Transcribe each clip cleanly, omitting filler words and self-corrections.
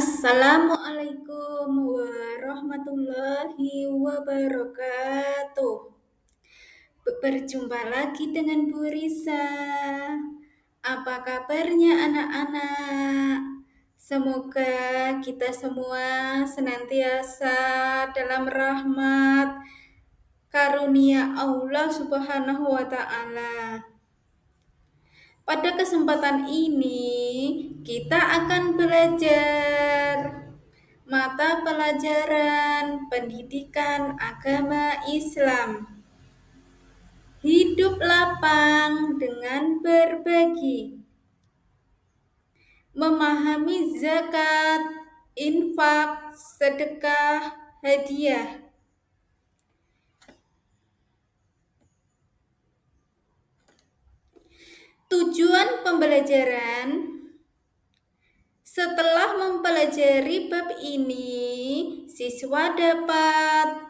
Assalamualaikum warahmatullahi wabarakatuh. Berjumpa lagi dengan Bu Risa. Apa kabarnya anak-anak? Semoga kita semua senantiasa dalam rahmat karunia Allah Subhanahu wa Ta'ala. Pada kesempatan ini, kita akan belajar mata pelajaran pendidikan agama Islam. Hidup lapang dengan berbagi. Memahami zakat, infak, sedekah, hadiah. Tujuan pembelajaran. Setelah mempelajari bab ini, siswa dapat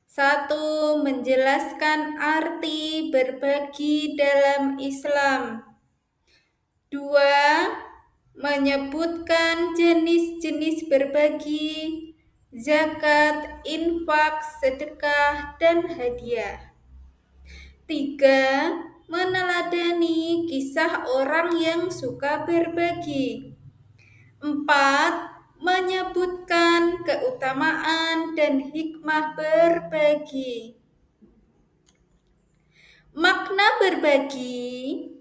1. Menjelaskan arti berbagi dalam Islam. 2. Menyebutkan jenis-jenis berbagi, zakat, infak, sedekah, dan hadiah. 3. Meneladani kisah orang yang suka berbagi. 4. Menyebutkan keutamaan dan hikmah berbagi. Makna berbagi.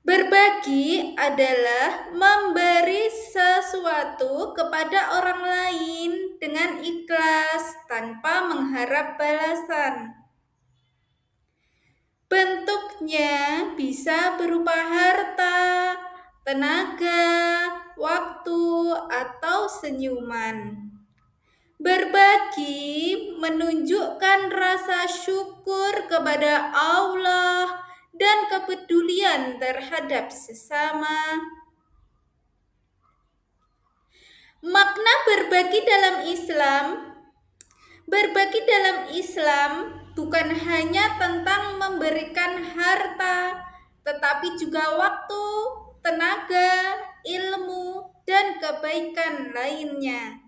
Berbagi adalah memberi sesuatu kepada orang lain dengan ikhlas tanpa mengharap balasan. Bentuknya bisa berupa harta, tenaga, waktu, atau senyuman. Berbagi menunjukkan rasa syukur kepada Allah dan kepedulian terhadap sesama. Makna berbagi dalam Islam. Berbagi dalam Islam bukan hanya tentang memberikan harta, tetapi juga waktu, tenaga, ilmu, dan kebaikan lainnya.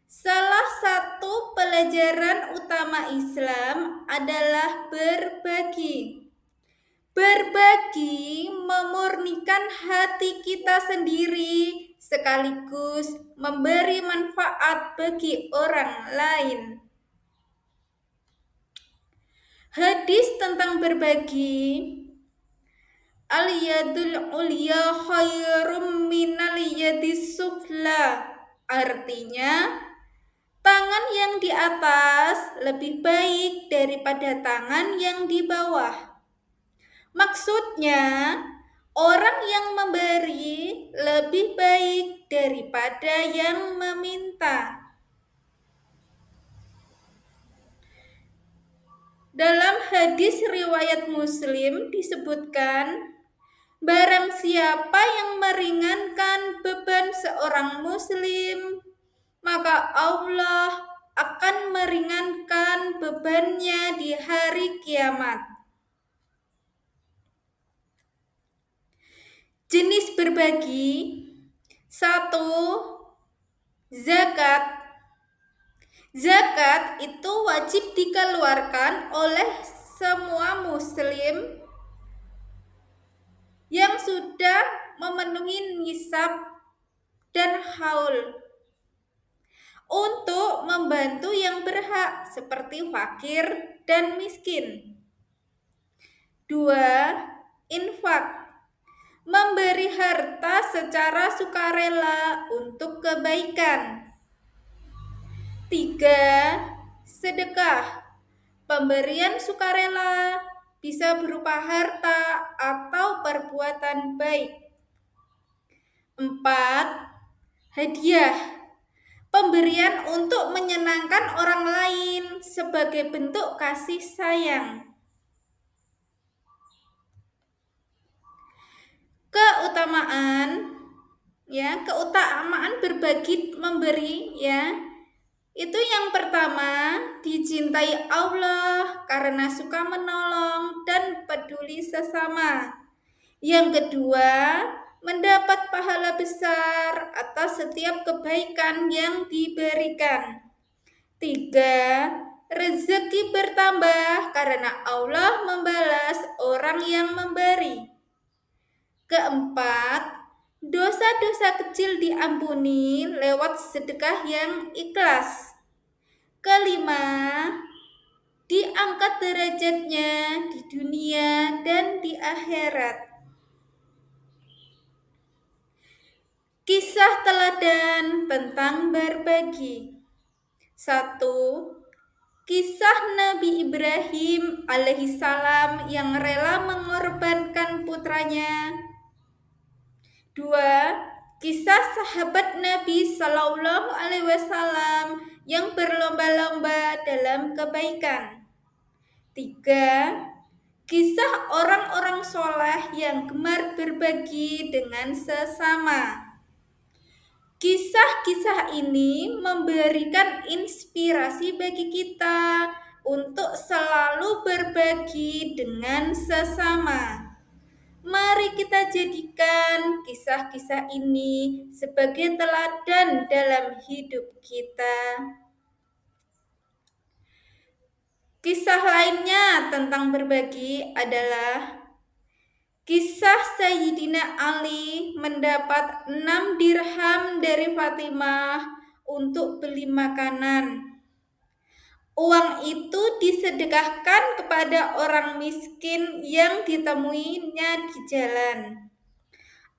Salah satu pelajaran utama Islam adalah berbagi. Berbagi memurnikan hati kita sendiri sekaligus memberi manfaat bagi orang lain. Hadis tentang berbagi. Al-yadul ulya khairum minal yadis sufla. Artinya, tangan yang di atas lebih baik daripada tangan yang di bawah. Maksudnya, orang yang memberi lebih baik daripada yang meminta. Dalam hadis riwayat Muslim disebutkan, barang siapa yang meringankan beban seorang Muslim, maka Allah akan meringankan bebannya di hari kiamat. Jenis berbagi. 1. Zakat. Zakat itu wajib dikeluarkan oleh semua muslim yang sudah memenuhi nisab dan haul untuk membantu yang berhak seperti fakir dan miskin. 2. Infak. Memberi harta secara sukarela untuk kebaikan. 3. Sedekah. Pemberian sukarela bisa berupa harta atau perbuatan baik. 4. Hadiah. Pemberian untuk menyenangkan orang lain sebagai bentuk kasih sayang. Keutamaan berbagi memberi itu yang pertama, dicintai Allah karena suka menolong dan peduli sesama. Yang kedua, mendapat pahala besar atas setiap kebaikan yang diberikan. 3. Rezeki bertambah karena Allah membalas orang yang memberi. Keempat, dosa-dosa kecil diampuni lewat sedekah yang ikhlas. Kelima, diangkat derajatnya di dunia dan di akhirat. Kisah teladan tentang berbagi. 1. Kisah Nabi Ibrahim alaihissalam yang rela mengorbankan putranya. 2. Kisah sahabat Nabi Sallallahu Alaihi Wasallam yang berlomba-lomba dalam kebaikan. 3. Kisah orang-orang soleh yang gemar berbagi dengan sesama. Kisah-kisah ini memberikan inspirasi bagi kita untuk selalu berbagi dengan sesama. Mari kita jadikan kisah-kisah ini sebagai teladan dalam hidup kita. Kisah lainnya tentang berbagi adalah kisah Sayyidina Ali mendapat 6 dirham dari Fatimah untuk beli makanan. Uang itu disedekahkan kepada orang miskin yang ditemuinya di jalan.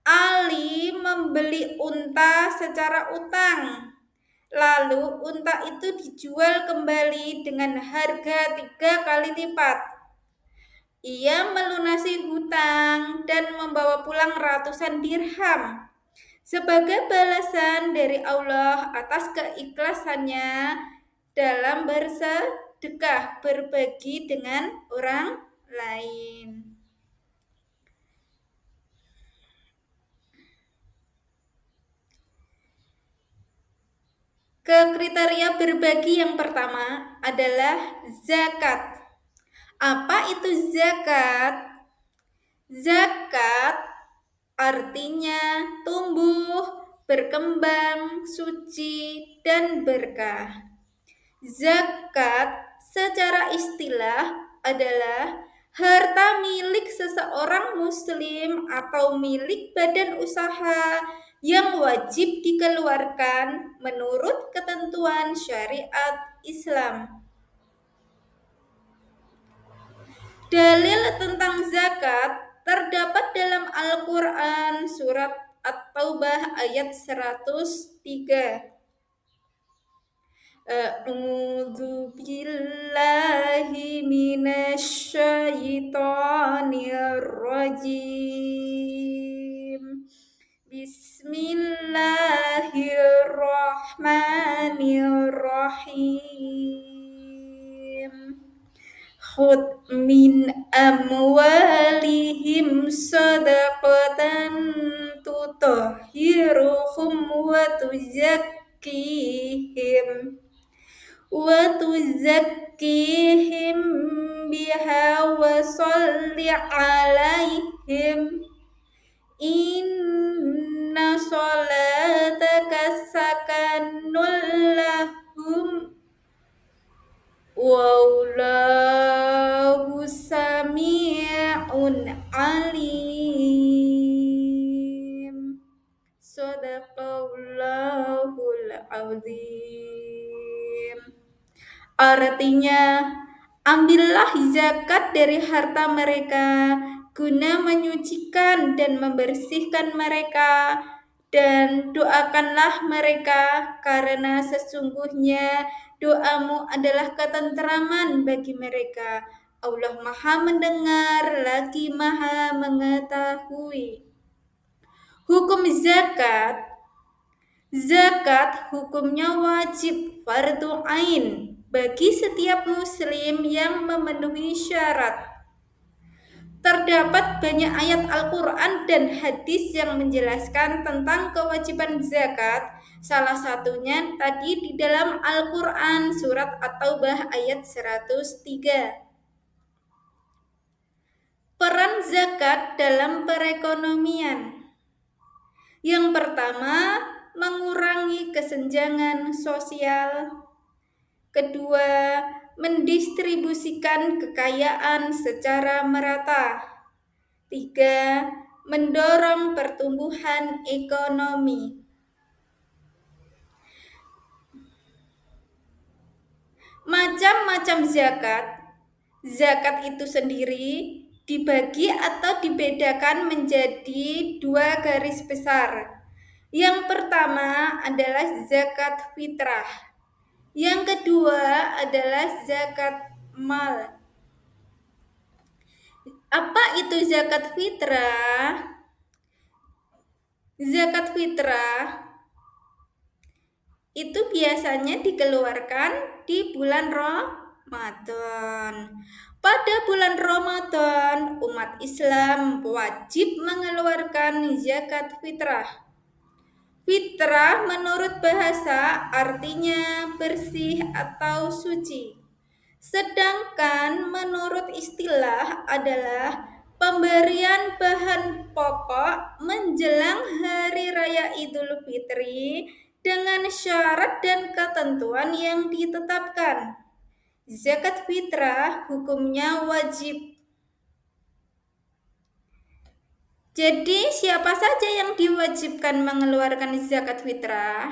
Ali membeli unta secara utang. Lalu unta itu dijual kembali dengan harga 3 kali lipat. Ia melunasi hutang dan membawa pulang ratusan dirham. Sebagai balasan dari Allah atas keikhlasannya dalam bersedekah, berbagi dengan orang lain. Kriteria berbagi yang pertama adalah zakat. Apa itu zakat? Zakat artinya tumbuh, berkembang, suci, dan berkah. Zakat secara istilah adalah harta milik seseorang muslim atau milik badan usaha yang wajib dikeluarkan menurut ketentuan syariat Islam. Dalil tentang zakat terdapat dalam Al-Quran surat At-Taubah ayat 103. A'udzu billahi minasyaitonir rajim. Bismillahirrahmanirrahim. Khudh min amwalihim sadaqatan tutahhiruhum wa tuzakkihim biha wa sholli alaihim inna sholataka sakanul lahum wallahu sami'un alim. Shadaqallahul azim. Artinya, ambillah zakat dari harta mereka guna menyucikan dan membersihkan mereka, dan doakanlah mereka karena sesungguhnya doamu adalah ketenteraman bagi mereka. Allah Maha Mendengar lagi Maha Mengetahui. Hukum zakat. Zakat hukumnya wajib fardhu ain bagi setiap muslim yang memenuhi syarat. Terdapat banyak ayat Al-Quran dan hadis yang menjelaskan tentang kewajiban zakat. Salah satunya tadi di dalam Al-Quran surat At-Taubah ayat 103. Peran zakat dalam perekonomian. Yang pertama, mengurangi kesenjangan sosial. Kedua, mendistribusikan kekayaan secara merata. Tiga, mendorong pertumbuhan ekonomi. Macam-macam zakat. Zakat itu sendiri dibagi atau dibedakan menjadi 2 garis besar. Yang pertama adalah zakat fitrah. Yang kedua adalah zakat mal. Apa itu zakat fitrah? Zakat fitrah itu biasanya dikeluarkan di bulan Ramadan. Pada bulan Ramadan, umat Islam wajib mengeluarkan zakat fitrah. Fitrah menurut bahasa artinya bersih atau suci. Sedangkan menurut istilah adalah pemberian bahan pokok menjelang Hari Raya Idul Fitri dengan syarat dan ketentuan yang ditetapkan. Zakat fitrah hukumnya wajib. Jadi siapa saja yang diwajibkan mengeluarkan zakat fitrah?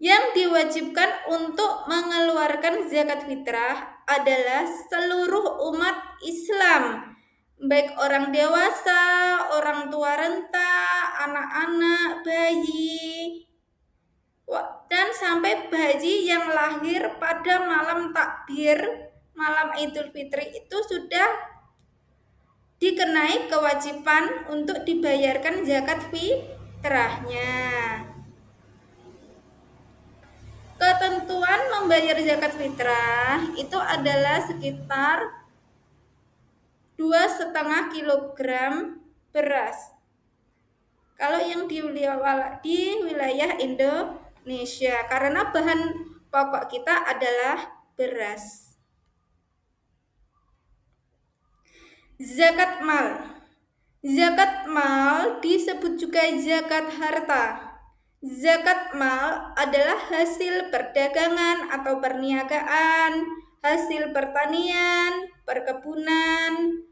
Yang diwajibkan untuk mengeluarkan zakat fitrah adalah seluruh umat Islam, baik orang dewasa, orang tua renta, anak-anak, bayi, dan sampai bayi yang lahir pada malam takbir, malam Idul Fitri itu sudah dikenai kewajiban untuk dibayarkan zakat fitrahnya. Ketentuan membayar zakat fitrah itu adalah sekitar 2,5 kilogram beras. Kalau yang di wilayah Indonesia, karena bahan pokok kita adalah beras. Zakat mal. Zakat mal disebut juga zakat harta. Zakat mal adalah hasil perdagangan atau perniagaan, hasil pertanian, perkebunan,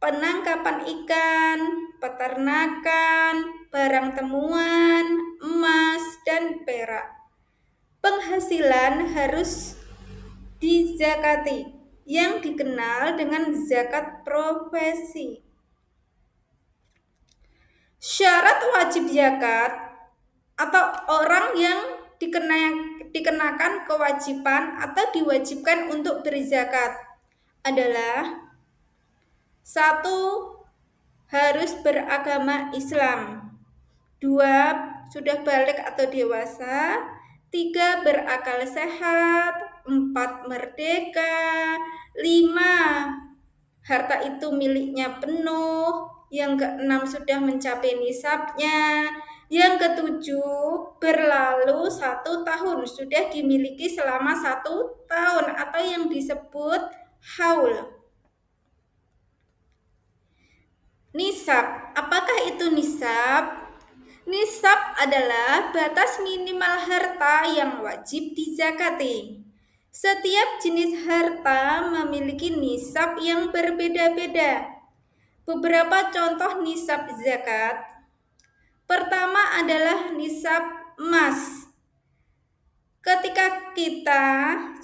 penangkapan ikan, peternakan, barang temuan, emas, dan perak. Penghasilan harus dizakati, yang dikenal dengan zakat profesi. Syarat wajib zakat atau orang yang dikenakan kewajiban atau diwajibkan untuk berzakat adalah: 1. Harus beragama Islam. 2. Sudah balik atau dewasa. 3. Berakal sehat. 4. Merdeka. 5. Harta itu miliknya penuh. Yang ke-6 sudah mencapai nisabnya. Yang ke-7 berlalu 1 tahun, sudah dimiliki selama 1 tahun atau yang disebut haul. Nisab, apakah itu nisab? Nisab adalah batas minimal harta yang wajib dizakati. Setiap jenis harta memiliki nisab yang berbeda-beda. Beberapa contoh nisab zakat. Pertama adalah nisab emas. Ketika kita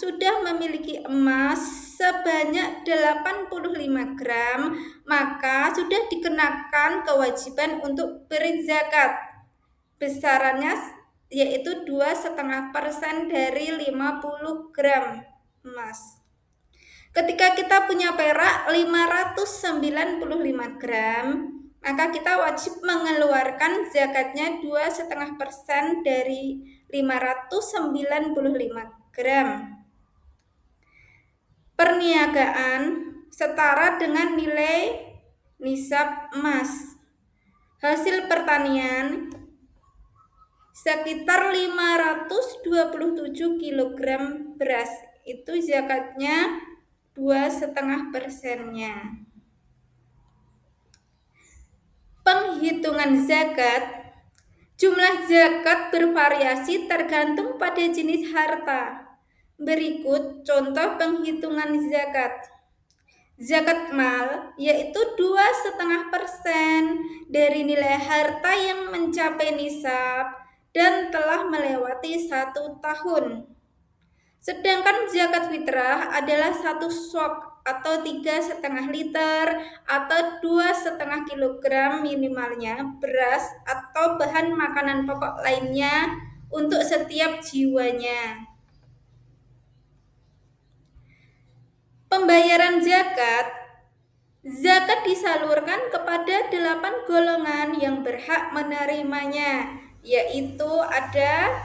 sudah memiliki emas sebanyak 85 gram, maka sudah dikenakan kewajiban untuk berzakat. Besarannya yaitu 2,5% dari 50 gram emas. Ketika kita punya perak 595 gram, maka kita wajib mengeluarkan zakatnya 2,5% dari 595 gram. Perniagaan setara dengan nilai nisab emas. Hasil pertanian sekitar 527 kg beras, itu zakatnya 2,5%-nya. Penghitungan zakat Jumlah zakat bervariasi tergantung pada jenis harta. Berikut contoh penghitungan zakat. Zakat mal yaitu 2,5% dari nilai harta yang mencapai nisab dan telah melewati 1 tahun. Sedangkan zakat fitrah adalah 1 sok atau 3,5 liter atau 2,5 kilogram minimalnya beras atau bahan makanan pokok lainnya untuk setiap jiwanya. Pembayaran zakat disalurkan kepada 8 golongan yang berhak menerimanya, yaitu ada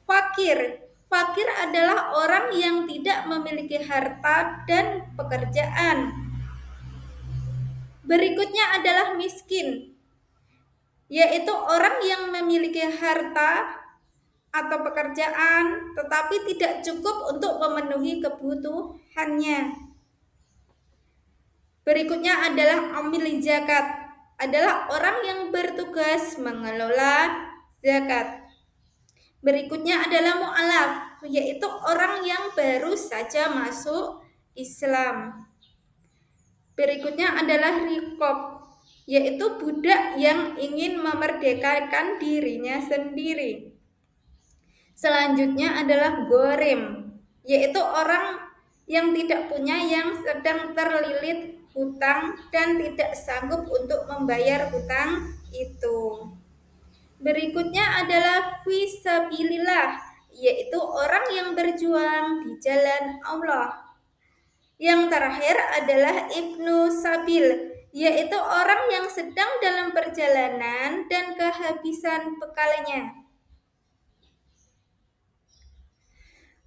fakir. Fakir adalah orang yang tidak memiliki harta dan pekerjaan. Berikutnya adalah miskin, yaitu orang yang memiliki harta atau pekerjaan tetapi tidak cukup untuk memenuhi kebutuhannya. Berikutnya adalah amil zakat, adalah orang yang bertugas mengelola zakat. Berikutnya adalah mu'alaf, yaitu orang yang baru saja masuk Islam. Berikutnya adalah riqab, yaitu budak yang ingin memerdekakan dirinya sendiri. Selanjutnya adalah ghorim, yaitu orang yang tidak punya, yang sedang terlilit hutang dan tidak sanggup untuk membayar hutang itu. Berikutnya adalah fisabilillah, yaitu orang yang berjuang di jalan Allah. Yang terakhir adalah ibnu sabil, yaitu orang yang sedang dalam perjalanan dan kehabisan bekalnya.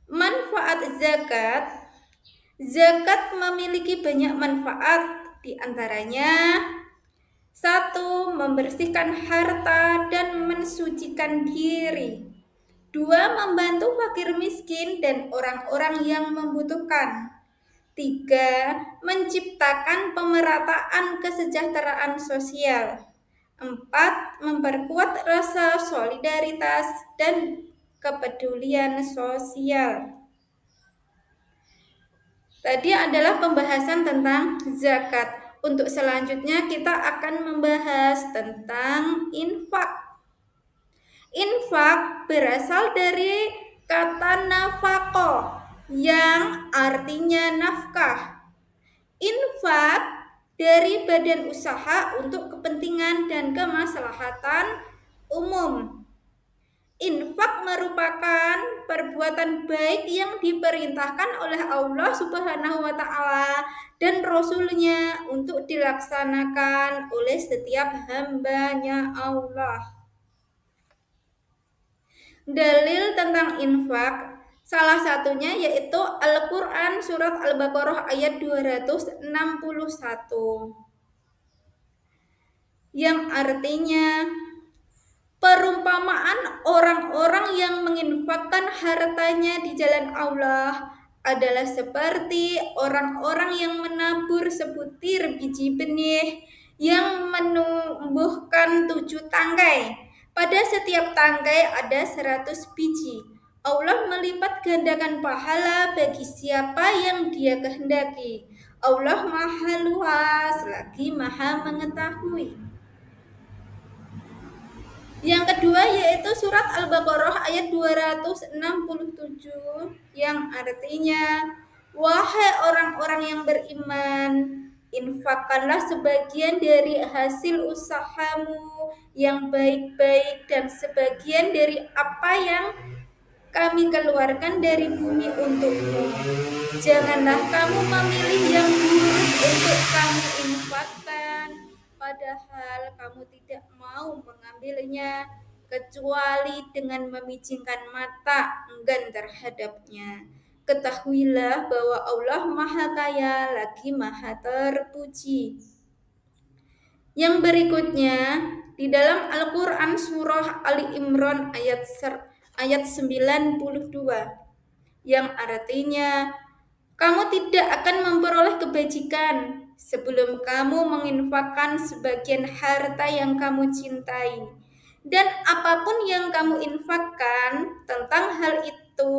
Manfaat zakat. Zakat memiliki banyak manfaat, di antaranya 1. Membersihkan harta dan mensucikan diri. 2. Membantu fakir miskin dan orang-orang yang membutuhkan. 3. Menciptakan pemerataan kesejahteraan sosial. 4. Memperkuat rasa solidaritas dan kepedulian sosial. Tadi adalah pembahasan tentang zakat. Untuk selanjutnya kita akan membahas tentang infak. Infak berasal dari kata nafaqah yang artinya nafkah. Infak dari badan usaha untuk kepentingan dan kemaslahatan umum. Infak merupakan perbuatan baik yang diperintahkan oleh Allah Subhanahu wa Ta'ala dan Rasul-Nya untuk dilaksanakan oleh setiap hamba-Nya Allah. Dalil tentang infak salah satunya yaitu Al-Quran surat Al-Baqarah ayat 261 yang artinya perumpamaan orang-orang yang menginfakkan hartanya di jalan Allah adalah seperti orang-orang yang menabur sebutir biji benih yang menumbuhkan 7 tangkai. Pada setiap tangkai ada 100 biji. Allah melipat gandakan pahala bagi siapa yang Dia kehendaki. Allah Maha Luas lagi Maha Mengetahui. Yang kedua yaitu surat Al-Baqarah ayat 267 yang artinya, wahai orang-orang yang beriman, infakkanlah sebagian dari hasil usahamu yang baik-baik dan sebagian dari apa yang kami keluarkan dari bumi untukmu. Janganlah kamu memilih yang buruk untuk kamu infakkan, padahal kamu tidak mau mengambilnya kecuali dengan memicingkan mata enggan terhadapnya. Ketahuilah bahwa Allah Maha Kaya lagi Maha Terpuji. Yang berikutnya di dalam Al-Quran surah Ali Imran ayat 92 yang artinya, kamu tidak akan memperoleh kebajikan sebelum kamu menginfakkan sebagian harta yang kamu cintai. Dan apapun yang kamu infakkan tentang hal itu,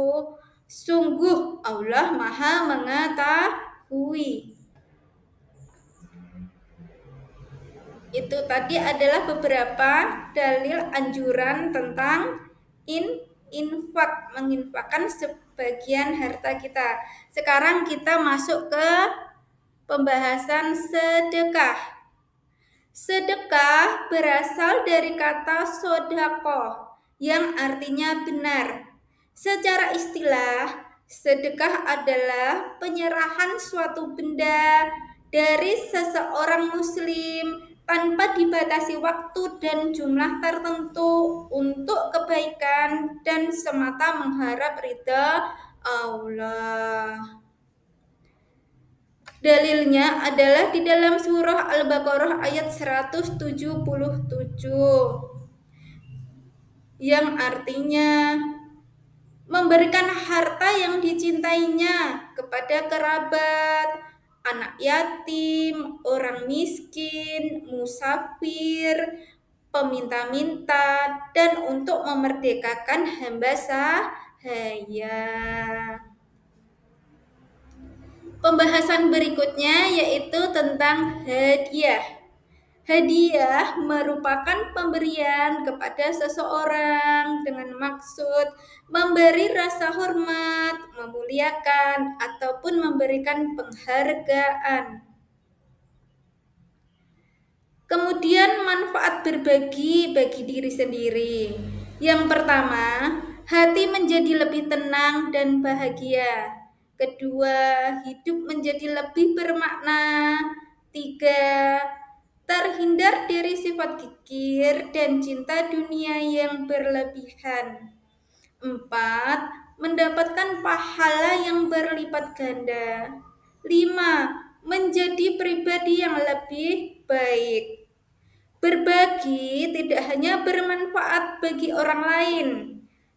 sungguh Allah Maha mengetahui. Itu tadi adalah beberapa dalil anjuran tentang infak, menginfakkan sebagian harta kita. Sekarang kita masuk ke pembahasan sedekah. Sedekah berasal dari kata sodakoh yang artinya benar. Secara istilah, sedekah adalah penyerahan suatu benda dari seseorang muslim tanpa dibatasi waktu dan jumlah tertentu untuk kebaikan dan semata mengharap ridha Allah. Dalilnya adalah di dalam surah Al-Baqarah ayat 177 yang artinya memberikan harta yang dicintainya kepada kerabat, anak yatim, orang miskin, musafir, peminta-minta, dan untuk memerdekakan hamba sahaya. Pembahasan berikutnya yaitu tentang hadiah. Hadiah merupakan pemberian kepada seseorang dengan maksud memberi rasa hormat, memuliakan, ataupun memberikan penghargaan. Kemudian manfaat berbagi bagi diri sendiri. Yang pertama, hati menjadi lebih tenang dan bahagia. Kedua, hidup menjadi lebih bermakna. Tiga, terhindar dari sifat kikir dan cinta dunia yang berlebihan. Empat, mendapatkan pahala yang berlipat ganda. Lima, menjadi pribadi yang lebih baik. Berbagi tidak hanya bermanfaat bagi orang lain,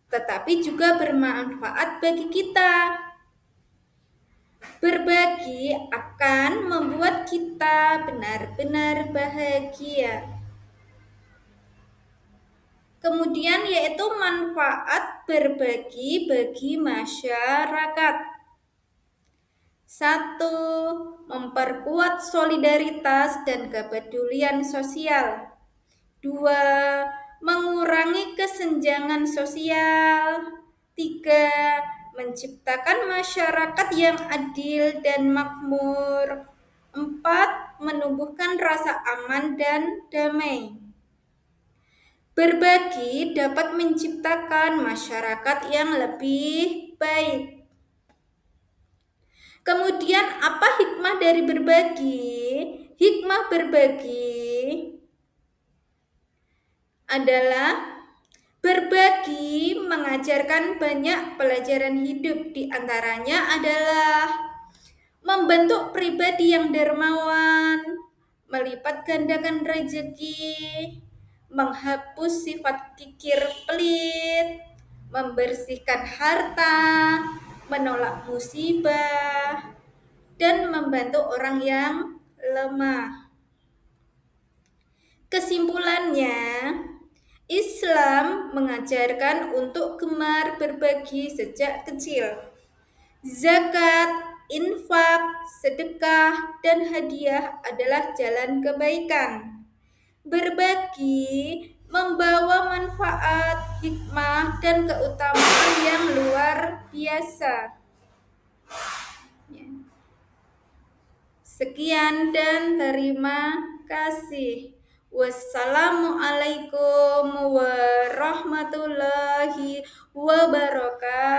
tetapi juga bermanfaat bagi kita. Berbagi akan membuat kita benar-benar bahagia. Kemudian yaitu manfaat berbagi bagi masyarakat. 1. Memperkuat solidaritas dan kepedulian sosial. 2. Mengurangi kesenjangan sosial. 3. Menciptakan masyarakat yang adil dan makmur. 4. Menumbuhkan rasa aman dan damai. Berbagi dapat menciptakan masyarakat yang lebih baik. Kemudian apa hikmah dari berbagi? Hikmah berbagi adalah berbagi mengajarkan banyak pelajaran hidup, di antaranya adalah membentuk pribadi yang dermawan, melipat gandakan rezeki, menghapus sifat kikir pelit, membersihkan harta, menolak musibah, dan membantu orang yang lemah. Kesimpulannya, Islam mengajarkan untuk gemar berbagi sejak kecil. Zakat, infak, sedekah, dan hadiah adalah jalan kebaikan. Berbagi membawa manfaat, hikmah, dan keutamaan yang luar biasa. Sekian dan terima kasih. Wassalamualaikum warahmatullahi wabarakatuh.